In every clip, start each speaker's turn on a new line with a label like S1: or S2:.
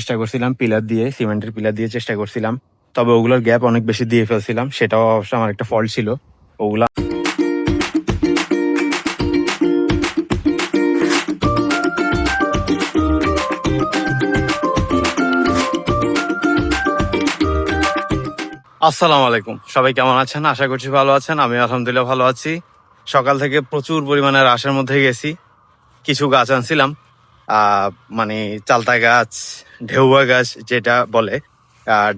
S1: চেষ্টা করছিলাম পিলার দিয়ে, সিমেন্টের পিলার দিয়ে চেষ্টা করছিলাম, তবে ওগুলোর গ্যাপ অনেক বেশি দিয়ে ফেলছিলাম। সেটাও অবশ্য আমার একটা ফল্ট ছিল। ওগুলা আসসালামু আলাইকুম, সবাই কেমন আছেন? আশা করছি ভালো আছেন। আমি আলহামদুলিল্লাহ ভালো আছি। সকাল থেকে প্রচুর পরিমাণে রাশের মধ্যে গেছি। কিছু গাছ আনছিলাম, আহ মানে চালতা গাছ, ঢেউয়া গাছ যেটা বলে,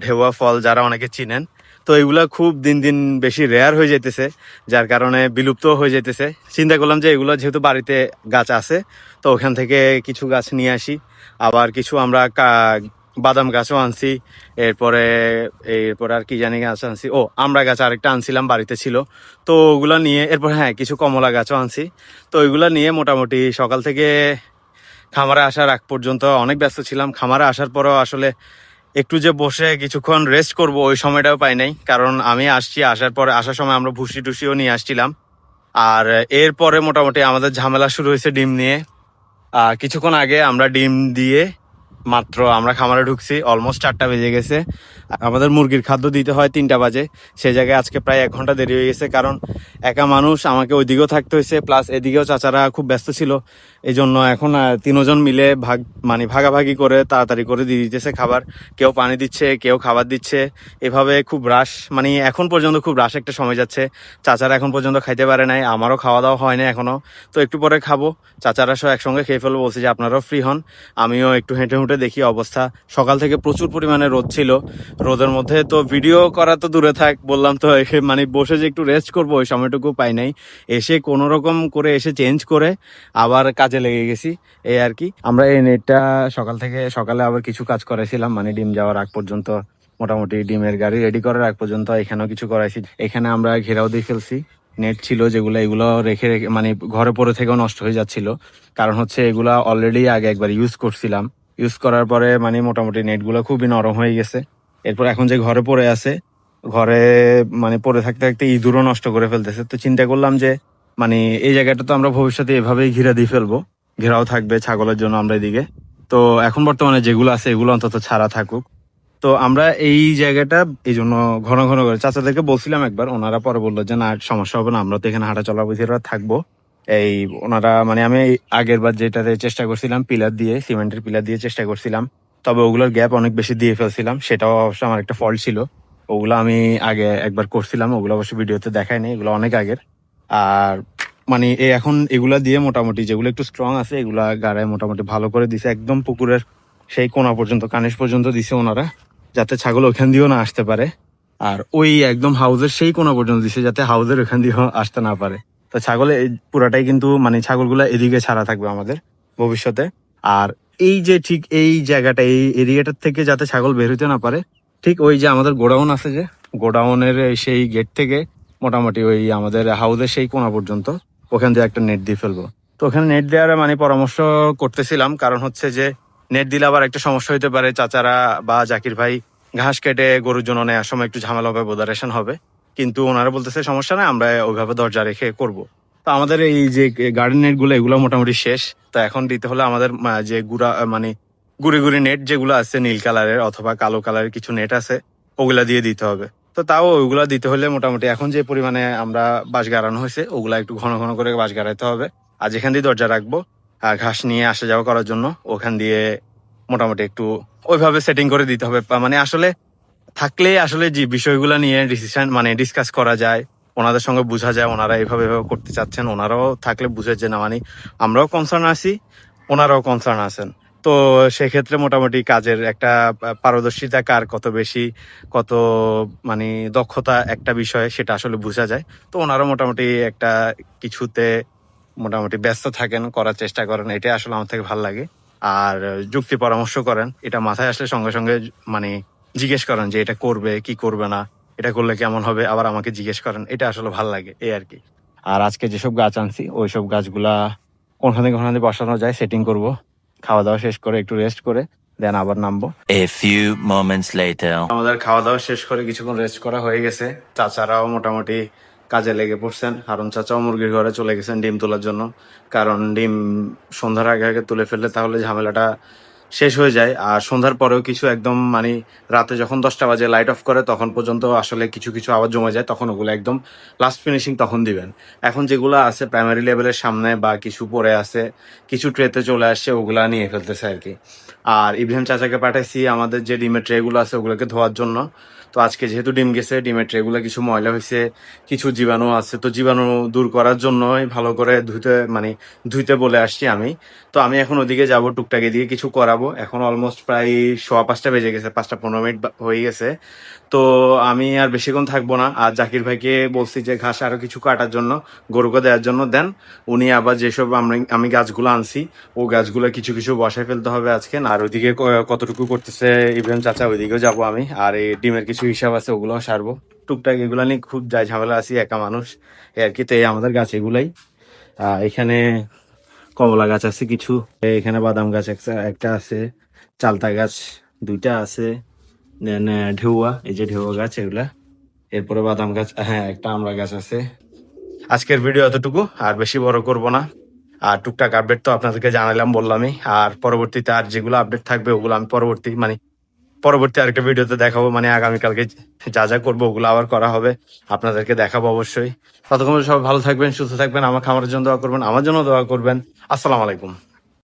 S1: ঢেউয়া ফল যারা অনেকে চিনেন। তো এগুলা খুব দিন দিন বেশি রেয়ার হয়ে যাইতেছে, যার কারণে বিলুপ্ত হয়ে যাইতেছে। চিন্তা করলাম যে এগুলো যেহেতু বাড়িতে গাছ আছে, তো ওখান থেকে কিছু গাছ নিয়ে আসি। আবার কিছু আমরা বাদাম গাছও আনছি। এরপরে এরপরে আর কি জানি গাছ আনছি, ও আমড়া গাছ আরেকটা আনছিলাম, বাড়িতে ছিল। তো ওগুলা নিয়ে এরপর হ্যাঁ কিছু কমলা গাছও আনছি। তো ওইগুলা নিয়ে মোটামুটি সকাল থেকে খামারে আসার আগ পর্যন্ত অনেক ব্যস্ত ছিলাম। খামারে আসার পরও আসলে একটু যে বসে কিছুক্ষণ রেস্ট করব ওই সময়টাও পাই নাই, কারণ আমি আসার পরে আসার সময় আমরা ভুসি টুসিও নিয়ে আসছিলাম। আর এরপরে মোটামুটি আমাদের ঝামেলা শুরু হয়েছে ডিম নিয়ে। কিছুক্ষণ আগে আমরা ডিম দিয়ে মাত্র আমরা খামারে ঢুকছি, অলমোস্ট 4টা বেজে গেছে। আমাদের মুরগির খাদ্য দিতে হয় 3টা বাজে। সেই জায়গায় আজকে প্রায় 1 ঘন্টা দেরি হয়ে গেছে, কারণ একা মানুষ, আমাকে ওইদিকেও থাকতে হয়েছে, প্লাস এদিকেও চাচারা খুব ব্যস্ত ছিল। এই জন্য এখন 3জন মিলে ভাগাভাগি করে তাড়াতাড়ি করে দিয়ে দিতেছে খাবার। কেউ পানি দিচ্ছে, কেউ খাবার দিচ্ছে। এভাবে খুব রাশ, এখন পর্যন্ত খুব রাশ একটা সময় যাচ্ছে। চাচারা এখন পর্যন্ত খাইতে পারে নাই, আমারও খাওয়া দাওয়া হয় না এখনো। তো একটু পরে খাবো, চাচারা সব একসঙ্গে খেয়ে ফেলবো। বলছে যে আপনারাও ফ্রি হন, আমিও একটু হেঁটে হুঁটে দেখি অবস্থা। সকাল থেকে প্রচুর পরিমাণে রোদ ছিল, রোদের মধ্যে তো ভিডিও করা তো দূরে থাক, বললাম তো বসে যে একটু রেস্ট করবো ওই সময়টুকু পাই নাই। এসে কোনো রকম করে এসে চেঞ্জ করে আবার কাজে লেগে গেছি, এই আর কি। আমরা এই নেটটা সকালে আবার কিছু কাজ করাইছিলাম, ডিম যাওয়ার আগ পর্যন্ত, মোটামুটি ডিমের গাড়ি রেডি করার আগ পর্যন্ত এখানেও কিছু করাইছি। এখানে আমরা ঘেরাও দিয়ে ফেলছি। নেট ছিল যেগুলো, এগুলো রেখে রেখে ঘরে পরে থেকেও নষ্ট হয়ে যাচ্ছিল। কারণ হচ্ছে এগুলা অলরেডি আগে একবার ইউজ করছিলাম, ইউজ করার পরে মোটামুটি নেটগুলো খুবই নরম হয়ে গেছে। এরপর এখন যে ঘরে পড়ে আছে, ঘরে পড়ে থাকতে থাকতে ইঁদুরও নষ্ট করে ফেলতেছে। তো চিন্তা করলাম যে এই জায়গাটা তো আমরা ভবিষ্যতে এভাবেই ঘিরে দিয়ে ফেলবো, ঘেরাও থাকবে ছাগলের জন্য আমরা এদিকে। তো এখন বর্তমানে যেগুলো আছে এগুলো অন্তত ছাড়া থাকুক। তো আমরা এই জায়গাটা এই জন্য ঘন ঘন করে চাচাদেরকে বলছিলাম একবার, ওনারা পরে বললো যে না সমস্যা হবে না, আমরা তো এখানে হাঁটা চলা বুঝিয়ে থাকবো। এই ওনারা আমি আগের বার যেটাতে চেষ্টা করছিলাম পিলার দিয়ে, সিমেন্টের পিলার দিয়ে চেষ্টা করছিলাম, তবে ওগুলোর গ্যাপ অনেক বেশি দিয়ে ফেলছিলাম। সেটাও অবশ্য আমার একটা ফল্ট ছিল। ওগুলো আমি আগে একবার করছিলাম, ওগুলো অবশ্য ভিডিওতে দেখাই নাই, এগুলো অনেক আগের। আর এখন এগুলা দিয়ে মোটামুটি যেগুলো একটু স্ট্রং আছে এগুলা গাড়ায় মোটামুটি ভালো করে দিছে, একদম পুকুরের সেই কোনা পর্যন্ত, কানিস পর্যন্ত দিছে ওনারা, যাতে ছাগল ওখান দিয়েও না আসতে পারে। আর ওই একদম হাউজের সেই কোনা পর্যন্ত দিছে, যাতে হাউজের ওখান দিয়েও আসতে না পারে। তো ছাগলের পুরাটাই কিন্তু ছাগলগুলা এদিকে ছাড়া থাকবে আমাদের ভবিষ্যতে। আর এই যে ঠিক এই জায়গাটা, এই এরিয়াটার থেকে যাতে ছাগল বের হইতে না পারে, ঠিক ওই যে আমাদের গোডাউন আছে, যে গোডাউনের সেই গেট থেকে মোটামুটি ওই আমাদের হাউজের সেই কোনা পর্যন্ত ওখান দিয়ে একটা নেট দিয়ে ফেলবো। তো ওখানে নেট দেওয়ার পরামর্শ করতেছিলাম, কারণ হচ্ছে যে নেট দিলে আবার একটা সমস্যা হইতে পারে, চাচারা বা জাকির ভাই ঘাস কেটে গরুর জন্য নেওয়ার সময় একটু ঝামেলা হবে, বোদারেশন হবে। কিন্তু ওনারা বলতেছে সমস্যা নাই, আমরা ওইভাবে দরজা রেখে করব। তো আমাদের এই যে গার্ডেন নেট গুলো এগুলো মোটামুটি শেষ। তো এখন দিতে হলে আমাদের যে গুড়ি গুড়ি নেট যেগুলো আছে নীল কালারের অথবা কালো কালারের কিছু নেট আছে, ওগুলা দিয়ে দিতে হবে। তো তাও ওইগুলা দিতে হলে মোটামুটি এখন যে পরিমাণে আমরা বাঁশ গাড়ানো হয়েছে ওগুলা একটু ঘন ঘন করে বাঁশ গাড়াইতে হবে। আর যেখান দিয়ে দরজা রাখবো ঘাস নিয়ে আসা যাওয়া করার জন্য, ওখান দিয়ে মোটামুটি একটু ওইভাবে সেটিং করে দিতে হবে। আসলে থাকলে আসলে যে বিষয়গুলো নিয়ে ডিসিশন ডিসকাস করা যায়, ওনাদের সঙ্গে বোঝা যায় ওনারা এইভাবে এভাবে করতে চাচ্ছেন। ওনারাও থাকলে বুঝে যে না আমরাও কনসার্ন আছি, ওনারাও কনসার্ন আছেন। তো সেক্ষেত্রে মোটামুটি কাজের একটা পারদর্শিতা কার কত বেশি, কত দক্ষতা একটা বিষয় সেটা আসলে বোঝা যায়। তো ওনারা মোটামুটি একটা কিছুতে মোটামুটি ব্যস্ত থাকেন, করার চেষ্টা করেন, এটা আসলে আমার থেকে ভালো লাগে। আর যুক্তি পরামর্শ করেন, এটা মাথায় আসলে সঙ্গে সঙ্গে জিজ্ঞেস করেন যে এটা করবে কি করবে না, এটা করলে কেমন হবে, আবার আমাকে জিজ্ঞেস করেন, এটা আসলে ভাল লাগে, এই আর কি। আর আজকে যেসব গাছ আনছি ওইসব গাছগুলা কোনখানে কোনখানে বসানো যায় সেটিং করব, খাওয়া দাওয়া শেষ করে একটু রেস্ট করে দেন আবার নামবো।
S2: A few moments later.
S1: আমাদের খাওয়া দাওয়া শেষ করে কিছুক্ষণ রেস্ট করা হয়ে গেছে, চাচারাও মোটামুটি কাজে লেগে পড়ছেন। হারুন চাচাও মুরগির ঘরে চলে গেছেন ডিম তোলার জন্য, কারণ ডিম সন্ধ্যার আগে আগে তুলে ফেললে তাহলে ঝামেলাটা শেষ হয়ে যায়। আর সন্ধ্যার পরেও কিছু একদম মানে রাতে যখন 10টা বাজে লাইট অফ করে তখন পর্যন্ত আসলে কিছু কিছু আবার জমে যায়, তখন ওগুলো একদম লাস্ট ফিনিশিং তখন দিবেন। এখন যেগুলো আছে প্রাইমারি লেভেলের সামনে বা কিছু পরে আছে, কিছু ট্রেতে চলে আসছে, ওগুলা নিয়ে ফেলতেছে আর কি। আর ইব্রাহিম চাচাকে পাঠাইছি আমাদের যে ডিমের ট্রেগুলো আছে ওগুলোকে ধোয়ার জন্য। তো আজকে যেহেতু ডিম গেছে, ডিমের ট্রেগুলো কিছু ময়লা হয়েছে, কিছু জীবাণু আছে, তো জীবাণু দূর করার জন্যই ভালো করে ধুইতে বলে আসছি আমি। তো আমি এখন ওদিকে যাব, টুকটাক এদিকে কিছু করাবো। এখন অলমোস্ট প্রায় 5:15 বেজে গেছে, 5:15 হয়ে গেছে। তো আমি আর বেশিক্ষণ থাকবো না। আর জাকির ভাইকে বলছি যে ঘাস আরো কিছু কাটার জন্য, গরুকে দেওয়ার জন্য দেন। উনি আবার যেসব আমি গাছগুলো আনছি ও গাছগুলো কিছু কিছু বসায় ফেলতে হবে আজকে। আর ওইদিকে কতটুকু করতেছে ইব্রাহিম চাচা, ওইদিকেও যাবো আমি। আর এই ডিমের কিছু হিসাব আছে, ওগুলো সারবো। টুকটাক এগুলো নিয়ে খুব যাই ঝামেলা আছি, একা মানুষ এই আর কি। তো এই আমাদের গাছ এগুলাই। এখানে কমলা গাছ আছে কিছু, এখানে বাদাম গাছ একটা আছে, চালতা গাছ 2টা আছে, দেন ঢেউয়া, এই যে ঢেউয়া গাছ এগুলা। এরপরে বাদাম গাছ, হ্যাঁ একটা আমড়া গাছ আছে। আজকের ভিডিও এতটুকু, আর বেশি বড় করব না। আর টুকটাক আপডেট তো আপনাদেরকে জানালাম, বললামই। আর পরবর্তীতে আর যেগুলো আপডেট থাকবে ওগুলো আমি পরবর্তী আরেকটা ভিডিওতে দেখাবো। মানে আগামীকালকে যা যা করবো ওগুলো আবার করা হবে, আপনাদেরকে দেখাবো অবশ্যই। ততক্ষণ সবাই ভালো থাকবেন, সুস্থ থাকবেন, আমার খামারের জন্য দোয়া করবেন, আমার জন্য দোয়া করবেন। আসসালামু আলাইকুম।